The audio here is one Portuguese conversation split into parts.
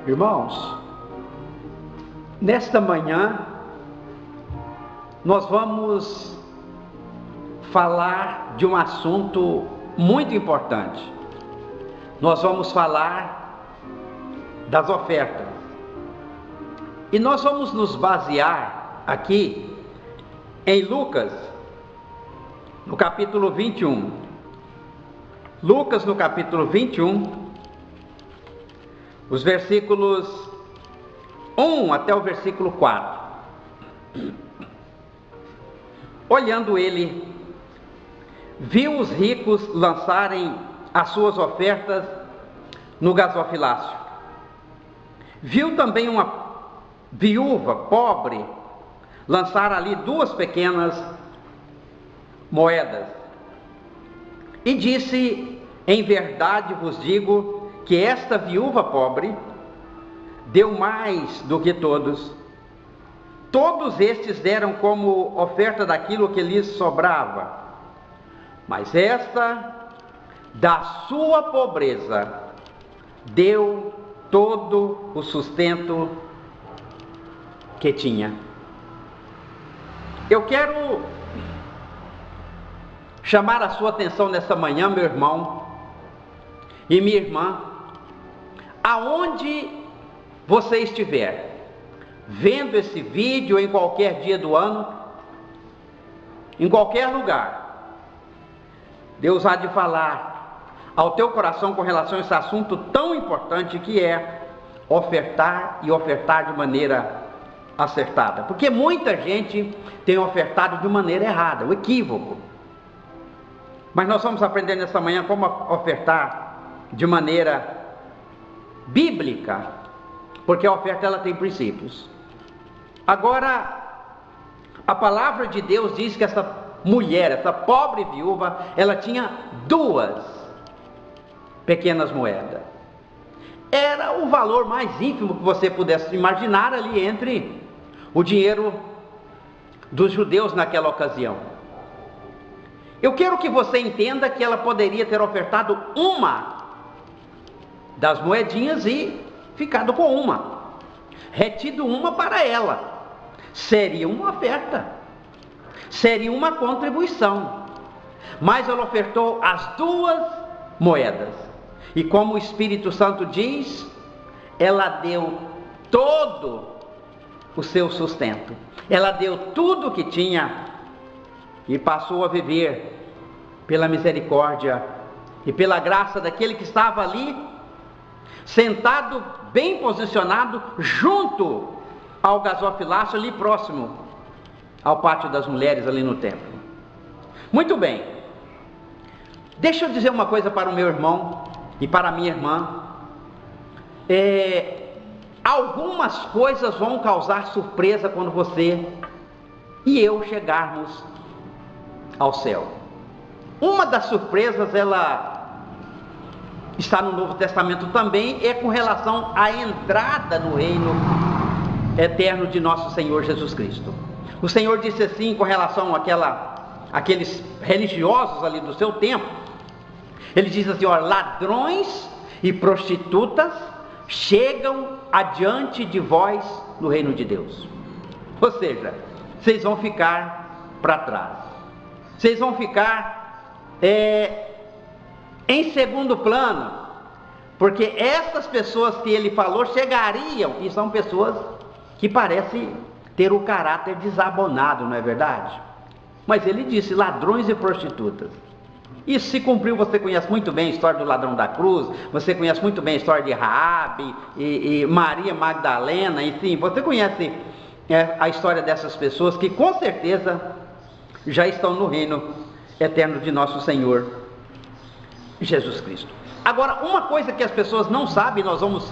Irmãos, nesta manhã nós vamos falar de um assunto muito importante. Nós vamos falar das ofertas. E nós vamos nos basear aqui em Lucas, no capítulo 21. Lucas, no capítulo 21, os versículos 1 até o versículo 4. Olhando ele, viu os ricos lançarem as suas ofertas no gasofilácio. Viu também uma viúva pobre lançar ali 2 pequenas moedas. E disse: em verdade vos digo que esta viúva pobre deu mais do que todos. Todos estes deram como oferta daquilo que lhes sobrava, mas esta, da sua pobreza, deu todo o sustento que tinha. Eu quero chamar a sua atenção nessa manhã, meu irmão e minha irmã, aonde você estiver vendo esse vídeo, em qualquer dia do ano, em qualquer lugar, Deus há de falar ao teu coração com relação a esse assunto tão importante que é ofertar, e ofertar de maneira acertada. Porque muita gente tem ofertado de maneira errada, o equívoco. Mas nós vamos aprender nessa manhã como ofertar de maneira bíblica, porque a oferta ela tem princípios. Agora, a palavra de Deus diz que essa mulher, essa pobre viúva, ela tinha 2 pequenas moedas. Era o valor mais ínfimo que você pudesse imaginar ali entre o dinheiro dos judeus naquela ocasião. Eu quero que você entenda que ela poderia ter ofertado uma das moedinhas e ficado com uma, retido uma para ela. Seria uma oferta, seria uma contribuição, mas ela ofertou as 2 moedas, e como o Espírito Santo diz, ela deu todo o seu sustento, ela deu tudo o que tinha, e passou a viver pela misericórdia e pela graça daquele que estava ali, sentado, bem posicionado, junto ao gasofilácio, ali próximo ao pátio das mulheres, ali no templo. Muito bem, deixa eu dizer uma coisa para o meu irmão e para a minha irmã. Algumas coisas vão causar surpresa quando você e eu chegarmos ao céu. Uma das surpresas, ela está no Novo Testamento também, é com relação à entrada no reino eterno de nosso Senhor Jesus Cristo. O Senhor disse assim com relação àqueles religiosos ali do seu tempo. Ele diz assim: ó, ladrões e prostitutas chegam adiante de vós no reino de Deus. Ou seja, vocês vão ficar para trás, vocês vão ficar em segundo plano, porque essas pessoas que ele falou chegariam, e são pessoas que parecem ter o caráter desabonado, não é verdade? Mas ele disse ladrões e prostitutas. Isso se cumpriu. Você conhece muito bem a história do ladrão da cruz, você conhece muito bem a história de Raabe e Maria Magdalena, enfim, você conhece a história dessas pessoas que com certeza já estão no reino eterno de nosso Senhor Jesus Cristo. Agora, uma coisa que as pessoas não sabem, nós vamos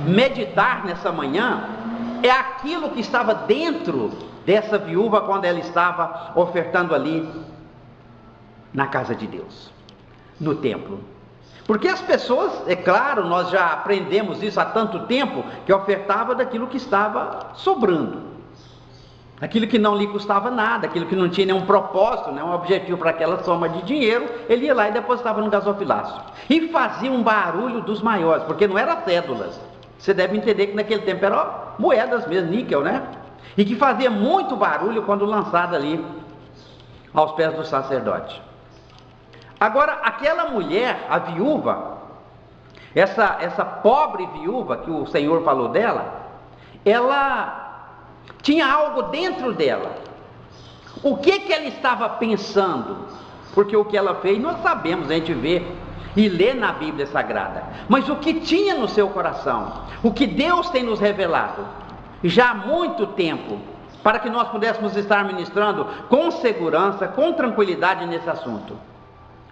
meditar nessa manhã, é aquilo que estava dentro dessa viúva quando ela estava ofertando ali na casa de Deus, no templo. Porque as pessoas, é claro, nós já aprendemos isso há tanto tempo, que ofertava daquilo que estava sobrando. aquilo que não lhe custava nada, aquilo que não tinha nenhum propósito, nenhum objetivo para aquela soma de dinheiro, ele ia lá e depositava no gasofilácio. E fazia um barulho dos maiores, porque não eram cédulas. Você deve entender que naquele tempo eram moedas mesmo, níquel, né? E que fazia muito barulho quando lançada ali aos pés do sacerdote. Agora, aquela mulher, a viúva, essa pobre viúva que o Senhor falou dela, ela tinha algo dentro dela. O que ela estava pensando? Porque o que ela fez nós sabemos, a gente vê e lê na Bíblia Sagrada. Mas o que tinha no seu coração, o que Deus tem nos revelado já há muito tempo, para que nós pudéssemos estar ministrando com segurança, com tranquilidade nesse assunto.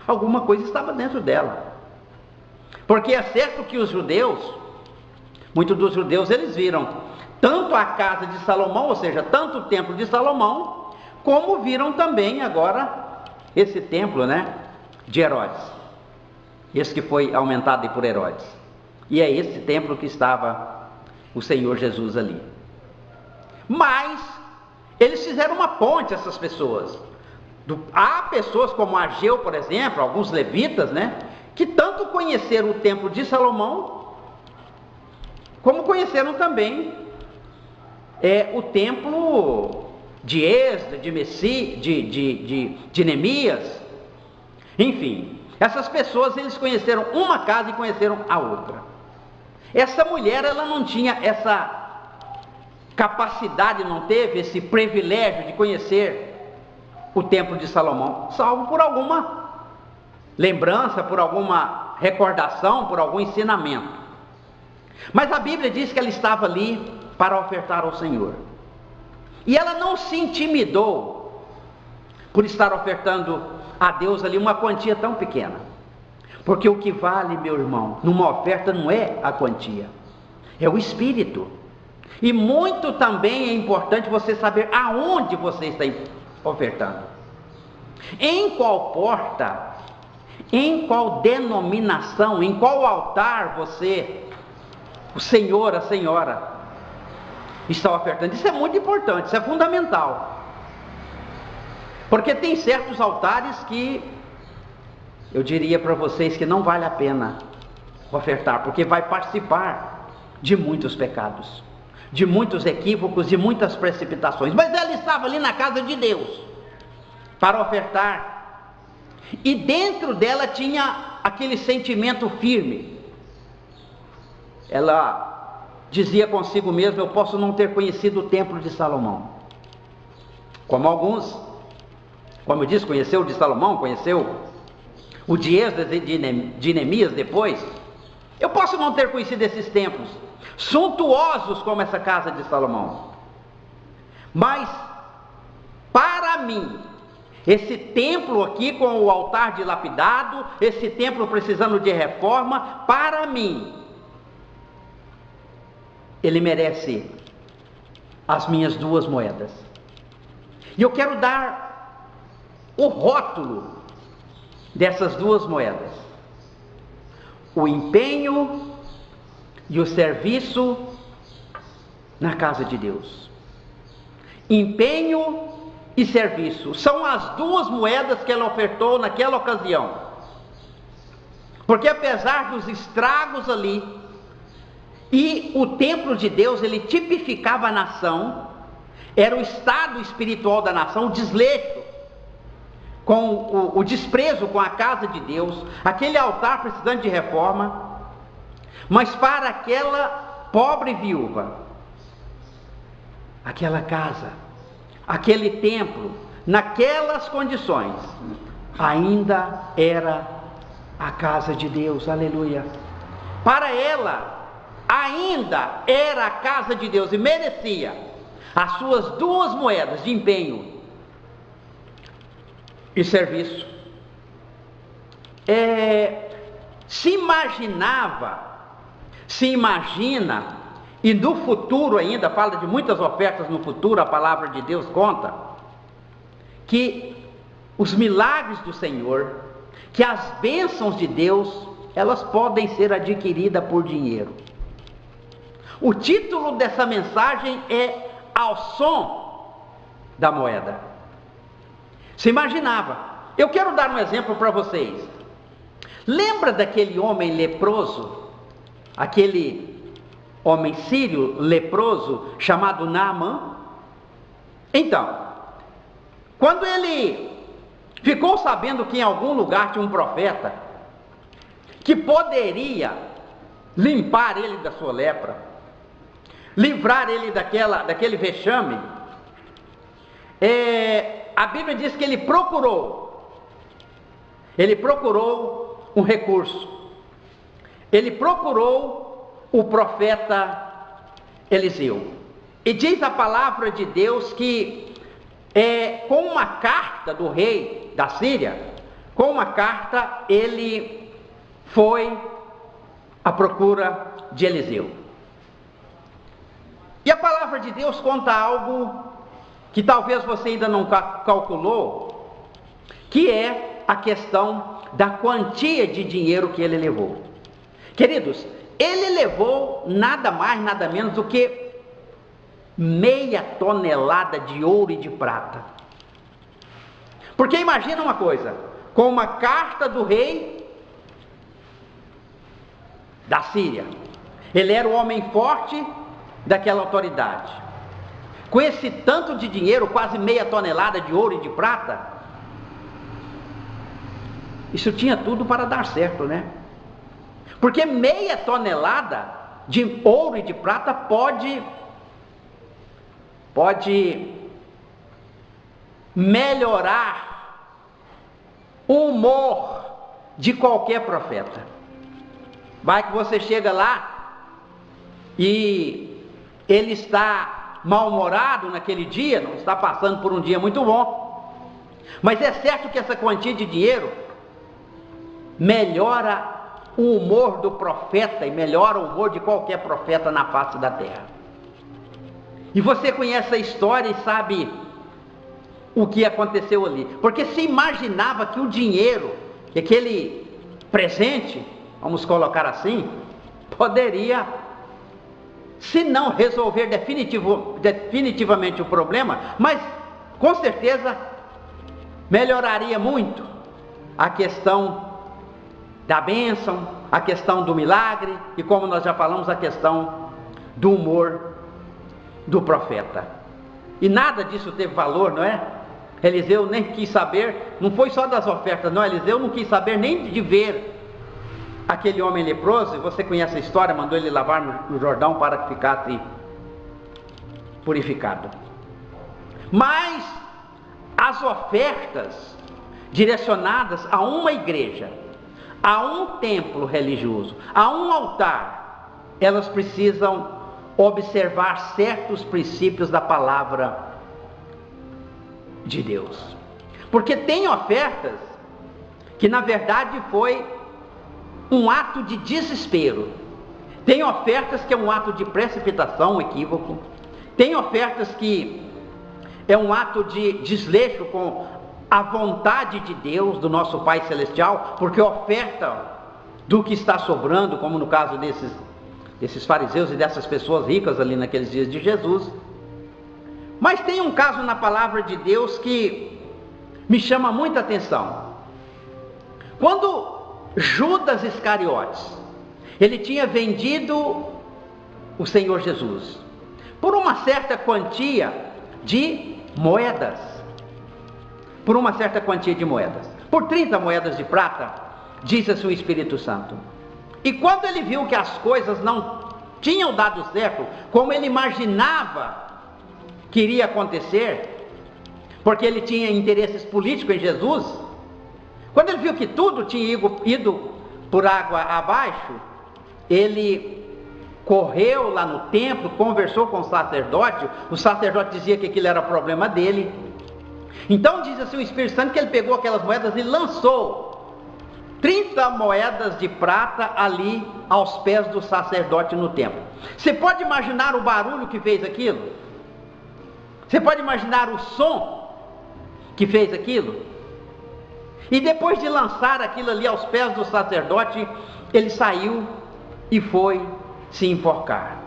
Alguma coisa estava dentro dela. Porque é certo que os judeus, muitos dos judeus, eles viram tanto a casa de Salomão, ou seja, tanto o templo de Salomão, como viram também agora esse templo, né, de Herodes. Esse que foi aumentado por Herodes. E é esse templo que estava o Senhor Jesus ali. Mas eles fizeram uma ponte, essas pessoas. Há pessoas como Ageu, por exemplo, alguns levitas, né, que tanto conheceram o templo de Salomão, como conheceram também o templo de Esdras, de Neemias. Enfim, essas pessoas, eles conheceram uma casa e conheceram a outra. Essa mulher, ela não tinha essa capacidade, não teve esse privilégio de conhecer o templo de Salomão, salvo por alguma lembrança, por alguma recordação, por algum ensinamento. Mas a Bíblia diz que ela estava ali para ofertar ao Senhor. E ela não se intimidou por estar ofertando a Deus ali uma quantia tão pequena. Porque o que vale, meu irmão, numa oferta não é a quantia, é o espírito. E muito também é importante você saber aonde você está ofertando. Em qual porta, em qual denominação, em qual altar você, o senhor, a senhora, está ofertando. Isso é muito importante, isso é fundamental. Porque tem certos altares que eu diria para vocês que não vale a pena ofertar, porque vai participar de muitos pecados, de muitos equívocos, de muitas precipitações. Mas ela estava ali na casa de Deus para ofertar, e dentro dela tinha aquele sentimento firme. Ela dizia consigo mesma: eu posso não ter conhecido o templo de Salomão, como alguns, como eu disse, conheceu o de Salomão, conheceu o de Esdras e de Neemias depois. Eu posso não ter conhecido esses templos suntuosos como essa casa de Salomão, mas para mim, esse templo aqui com o altar dilapidado, esse templo precisando de reforma, para mim, ele merece as minhas 2 moedas. E eu quero dar o rótulo dessas 2 moedas: o empenho e o serviço na casa de Deus. Empenho e serviço são as 2 moedas que ela ofertou naquela ocasião. Porque apesar dos estragos ali, e o templo de Deus, ele tipificava a nação, era o estado espiritual da nação, o desleixo, com o desprezo com a casa de Deus, aquele altar precisando de reforma. Mas para aquela pobre viúva, aquela casa, aquele templo, naquelas condições, ainda era a casa de Deus. Aleluia. Para ela, ainda era a casa de Deus e merecia as suas 2 moedas de empenho e serviço. Se imagina, e no futuro ainda, fala de muitas ofertas no futuro, a palavra de Deus conta, que os milagres do Senhor, que as bênçãos de Deus, elas podem ser adquiridas por dinheiro. O título dessa mensagem é: ao som da moeda. Se imaginava. Eu quero dar um exemplo para vocês. Lembra daquele homem leproso? Aquele homem sírio leproso chamado Naamã? Então, quando ele ficou sabendo que em algum lugar tinha um profeta que poderia limpar ele da sua lepra, livrar ele daquele vexame, a Bíblia diz que ele procurou um recurso. Ele procurou o profeta Eliseu. E diz a palavra de Deus que com uma carta do rei da Síria, com uma carta ele foi à procura de Eliseu. E a palavra de Deus conta algo que talvez você ainda não calculou, que é a questão da quantia de dinheiro que ele levou. Queridos, ele levou nada mais, nada menos do que meia tonelada de ouro e de prata. Porque imagina uma coisa, com uma carta do rei da Síria, ele era o homem forte daquela autoridade. Com esse tanto de dinheiro, quase meia tonelada de ouro e de prata, isso tinha tudo para dar certo, né? Porque meia tonelada de ouro e de prata pode melhorar o humor de qualquer profeta. Vai que você chega lá e ele está mal-humorado naquele dia, não está passando por um dia muito bom. Mas é certo que essa quantia de dinheiro melhora o humor do profeta e melhora o humor de qualquer profeta na face da terra. E você conhece a história e sabe o que aconteceu ali. Porque se imaginava que o dinheiro, que aquele presente, vamos colocar assim, poderia, se não resolver definitivamente o problema, mas com certeza melhoraria muito a questão da bênção, a questão do milagre e, como nós já falamos, a questão do humor do profeta. E nada disso teve valor, não é? Eliseu nem quis saber, não foi só das ofertas, não. Eliseu não quis saber nem de ver aquele homem leproso. Você conhece a história, mandou ele lavar no Jordão para que ficasse purificado. Mas as ofertas direcionadas a uma igreja, a um templo religioso, a um altar, elas precisam observar certos princípios da palavra de Deus. Porque tem ofertas que na verdade foi um ato de desespero. Tem ofertas que é um ato de precipitação, um equívoco. Tem ofertas que é um ato de desleixo com a vontade de Deus, do nosso Pai Celestial, porque oferta do que está sobrando, como no caso desses fariseus e dessas pessoas ricas ali naqueles dias de Jesus. Mas tem um caso na palavra de Deus que me chama muita atenção. Quando Judas Iscariotes, ele tinha vendido o Senhor Jesus por uma certa quantia de moedas, por 30 moedas de prata, disse-se o Espírito Santo. E quando ele viu que as coisas não tinham dado certo como ele imaginava que iria acontecer, porque ele tinha interesses políticos em Jesus, quando ele viu que tudo tinha ido por água abaixo, ele correu lá no templo, conversou com o sacerdote dizia que aquilo era problema dele. Então diz assim o Espírito Santo que ele pegou aquelas moedas e lançou 30 moedas de prata ali aos pés do sacerdote no templo. Você pode imaginar o barulho que fez aquilo? Você pode imaginar o som que fez aquilo? E depois de lançar aquilo ali aos pés do sacerdote, ele saiu e foi se enforcar.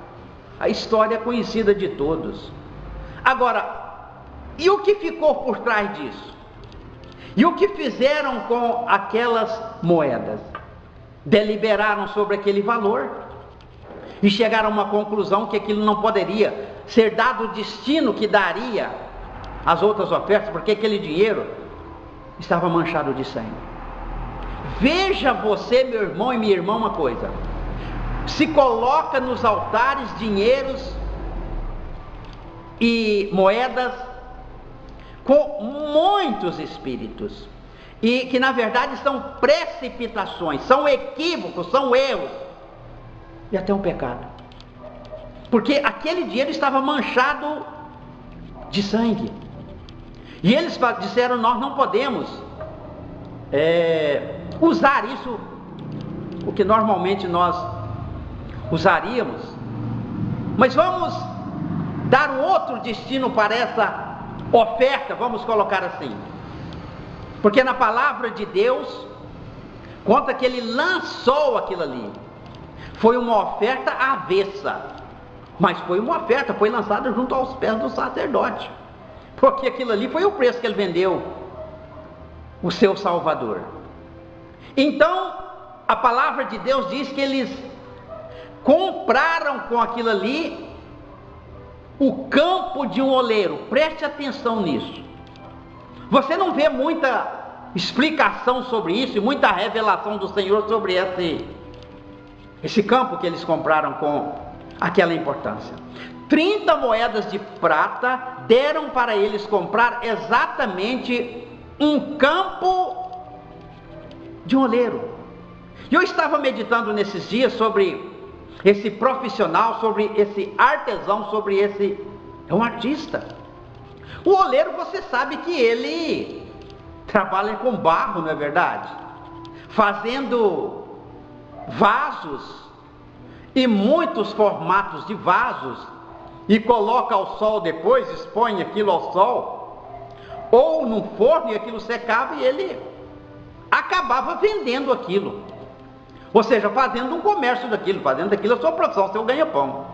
A história é conhecida de todos. Agora, E o que ficou por trás disso? E o que fizeram com aquelas moedas? Deliberaram sobre aquele valor e chegaram a uma conclusão que aquilo não poderia ser dado o destino que daria às outras ofertas, porque aquele dinheiro estava manchado de sangue. Veja você, meu irmão e minha irmã, uma coisa: se coloca nos altares dinheiros e moedas com muitos espíritos, e que na verdade são precipitações, são equívocos, são erros e até um pecado, porque aquele dinheiro estava manchado de sangue. E eles disseram: nós não podemos usar isso, o que normalmente nós usaríamos, mas vamos dar um outro destino para essa oferta, vamos colocar assim. Porque na palavra de Deus conta que ele lançou aquilo ali. Foi uma oferta avessa, mas foi uma oferta, foi lançada junto aos pés do sacerdote, porque aquilo ali foi o preço que ele vendeu o seu Salvador. Então a palavra de Deus diz que eles compraram com aquilo ali o campo de um oleiro. Preste atenção nisso. Você não vê muita explicação sobre isso e muita revelação do Senhor sobre esse campo que eles compraram com aquela importância. 30 moedas de prata deram para eles comprar exatamente um campo de um oleiro. E eu estava meditando nesses dias sobre esse profissional, sobre esse artesão, sobre esse... é um artista. O oleiro, você sabe que ele trabalha com barro, não é verdade? Fazendo vasos e muitos formatos de vasos, e coloca ao sol depois, expõe aquilo ao sol, ou num forno, e aquilo secava, e ele acabava vendendo aquilo, ou seja, fazendo um comércio daquilo, fazendo daquilo a sua profissão, seu ganha-pão.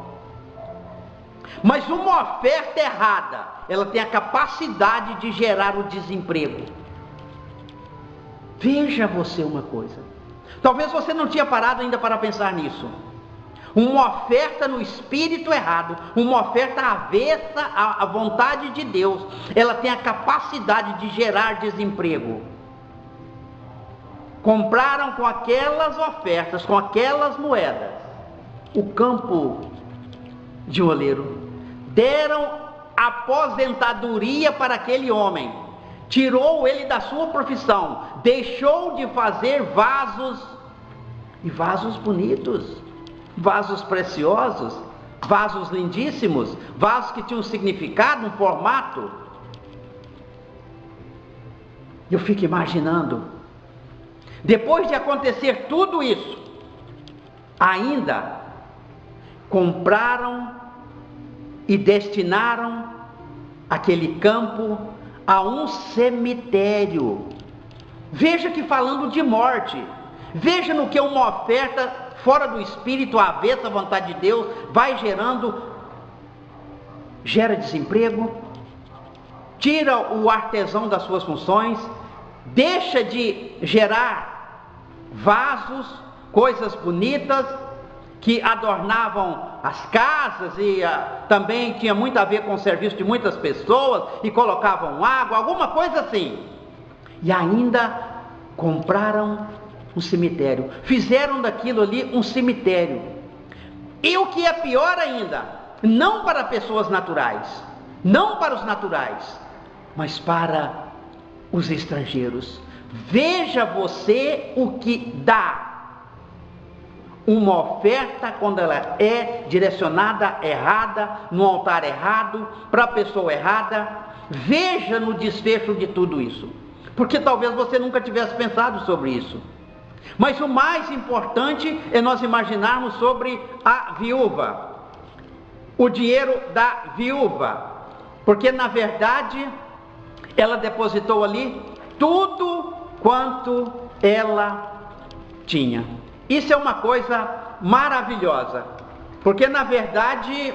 Mas uma oferta errada, ela tem a capacidade de gerar o desemprego. Veja você uma coisa, talvez você não tinha parado ainda para pensar nisso. Uma oferta no espírito errado, uma oferta avessa à vontade de Deus, ela tem a capacidade de gerar desemprego. Compraram com aquelas ofertas, com aquelas moedas, o campo de um oleiro, deram aposentadoria para aquele homem, tirou ele da sua profissão, deixou de fazer vasos, e vasos bonitos, vasos preciosos, vasos lindíssimos, vasos que tinham um significado, um formato. Eu fico imaginando, depois de acontecer tudo isso, ainda compraram e destinaram aquele campo a um cemitério. Veja que falando de morte, veja no que uma oferta fora do espírito, avessa à vontade de Deus, vai gera desemprego, tira o artesão das suas funções, deixa de gerar vasos, coisas bonitas que adornavam as casas e também tinha muito a ver com o serviço de muitas pessoas, e colocavam água, alguma coisa assim, e ainda compraram um cemitério, fizeram daquilo ali um cemitério. E o que é pior ainda, não para pessoas naturais, não para os naturais, mas para os estrangeiros. Veja você o que dá uma oferta quando ela é direcionada errada, no altar errado, para a pessoa errada. Veja no desfecho de tudo isso, porque talvez você nunca tivesse pensado sobre isso. Mas o mais importante é nós imaginarmos sobre a viúva, o dinheiro da viúva, porque na verdade ela depositou ali tudo quanto ela tinha. Isso é uma coisa maravilhosa, porque na verdade,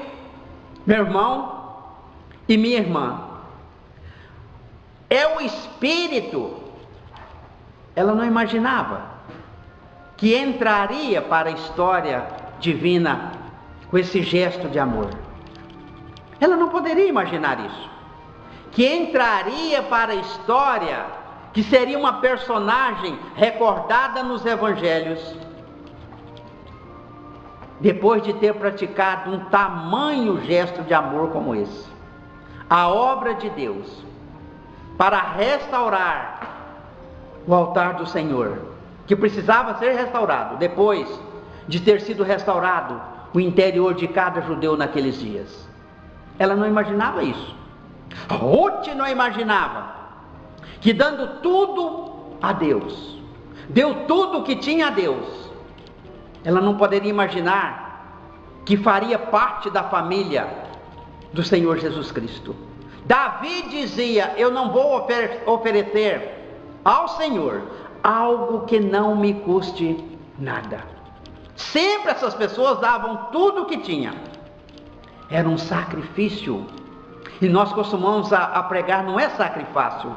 meu irmão e minha irmã, é o Espírito. Ela não imaginava que entraria para a história divina com esse gesto de amor. Ela não poderia imaginar isso. Que entraria para a história, que seria uma personagem recordada nos evangelhos, depois de ter praticado um tamanho gesto de amor como esse. A obra de Deus para restaurar o altar do Senhor, que precisava ser restaurado, depois de ter sido restaurado o interior de cada judeu naqueles dias. Ela não imaginava isso. Ruth não imaginava que, dando tudo a Deus, deu tudo o que tinha a Deus, ela não poderia imaginar que faria parte da família do Senhor Jesus Cristo. Davi dizia: eu não vou oferecer ao Senhor algo que não me custe nada. Sempre essas pessoas davam tudo o que tinha. Era um sacrifício. E nós costumamos a pregar, não é sacrifício,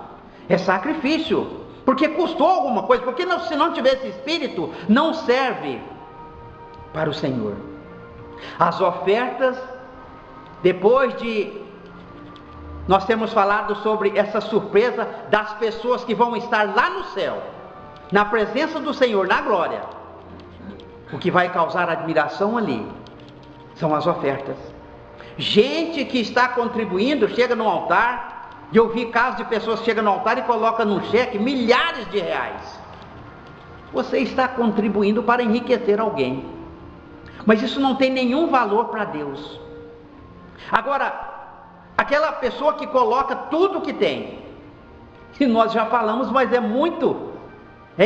é sacrifício, porque custou alguma coisa, porque se não tiver esse espírito, não serve para o Senhor. As ofertas, depois de nós termos falado sobre essa surpresa das pessoas que vão estar lá no céu, na presença do Senhor, na glória, o que vai causar admiração ali são as ofertas. Gente que está contribuindo, chega no altar, e eu vi casos de pessoas que chegam no altar e colocam num cheque milhares de reais. Você está contribuindo para enriquecer alguém, mas isso não tem nenhum valor para Deus. Agora, aquela pessoa que coloca tudo que tem, e nós já falamos, mas é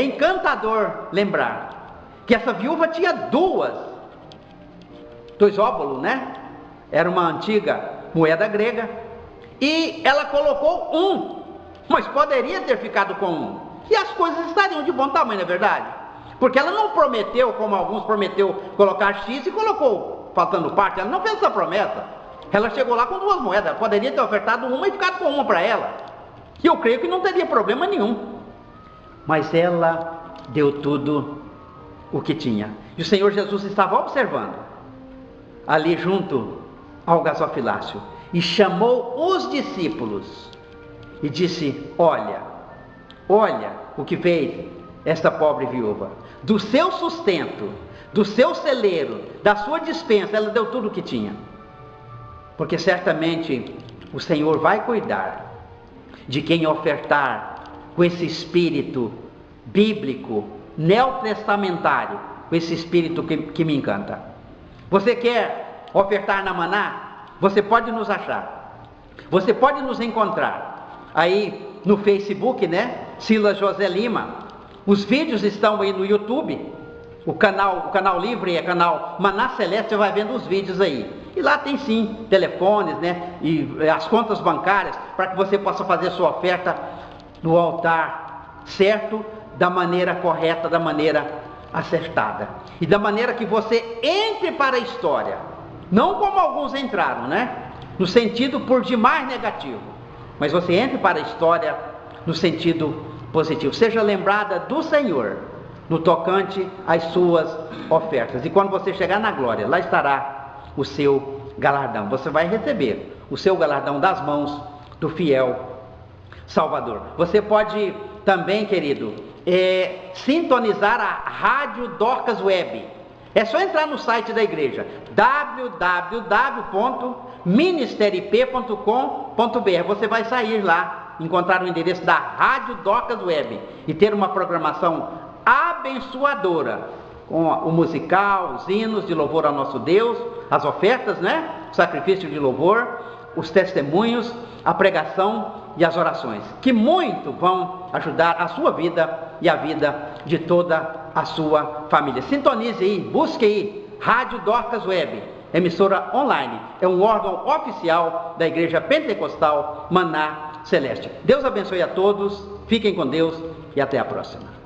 encantador lembrar que essa viúva tinha dois óbolos, né? Era uma antiga moeda grega, e ela colocou um, mas poderia ter ficado com um, e as coisas estariam de bom tamanho, não é verdade? Porque ela não prometeu, como alguns prometeu, colocar X e colocou faltando parte. Ela não fez essa promessa. Ela chegou lá com 2 moedas, ela poderia ter ofertado uma e ficado com uma para ela, e eu creio que não teria problema nenhum, mas ela deu tudo o que tinha. E o Senhor Jesus estava observando ali junto ao gasofilácio, e chamou os discípulos e disse: olha o que fez esta pobre viúva. Do seu sustento, do seu celeiro, da sua despensa, ela deu tudo o que tinha, porque certamente o Senhor vai cuidar de quem ofertar com esse espírito bíblico, neotestamentário, com esse espírito que me encanta. Você quer ofertar na Maná? Você pode nos achar, você pode nos encontrar aí no Facebook, né? Silas José Lima. Os vídeos estão aí no YouTube, o canal livre é canal Maná Celeste, você vai vendo os vídeos aí, e lá tem sim telefones, né? E as contas bancárias, para que você possa fazer sua oferta no altar certo, da maneira correta, da maneira acertada, e da maneira que você entre para a história, não como alguns entraram, né? No sentido por demais negativo, mas você entre para a história no sentido positivo. Seja lembrada do Senhor no tocante às suas ofertas, e quando você chegar na glória, lá estará o seu galardão. Você vai receber o seu galardão das mãos do fiel Salvador. Você pode também, querido, sintonizar a Rádio Dorcas Web. É só entrar no site da igreja, www.ministerip.com.br. Você vai sair lá, encontrar o endereço da Rádio Dorcas Web e ter uma programação abençoadora, com o musical, os hinos de louvor ao nosso Deus, as ofertas, né? O sacrifício de louvor, os testemunhos, a pregação e as orações, que muito vão ajudar a sua vida e a vida de toda a sua família. Sintonize aí, busque aí, Rádio Dorcas Web, emissora online, é um órgão oficial da Igreja Pentecostal Maná Celeste. Deus abençoe a todos, fiquem com Deus e até a próxima.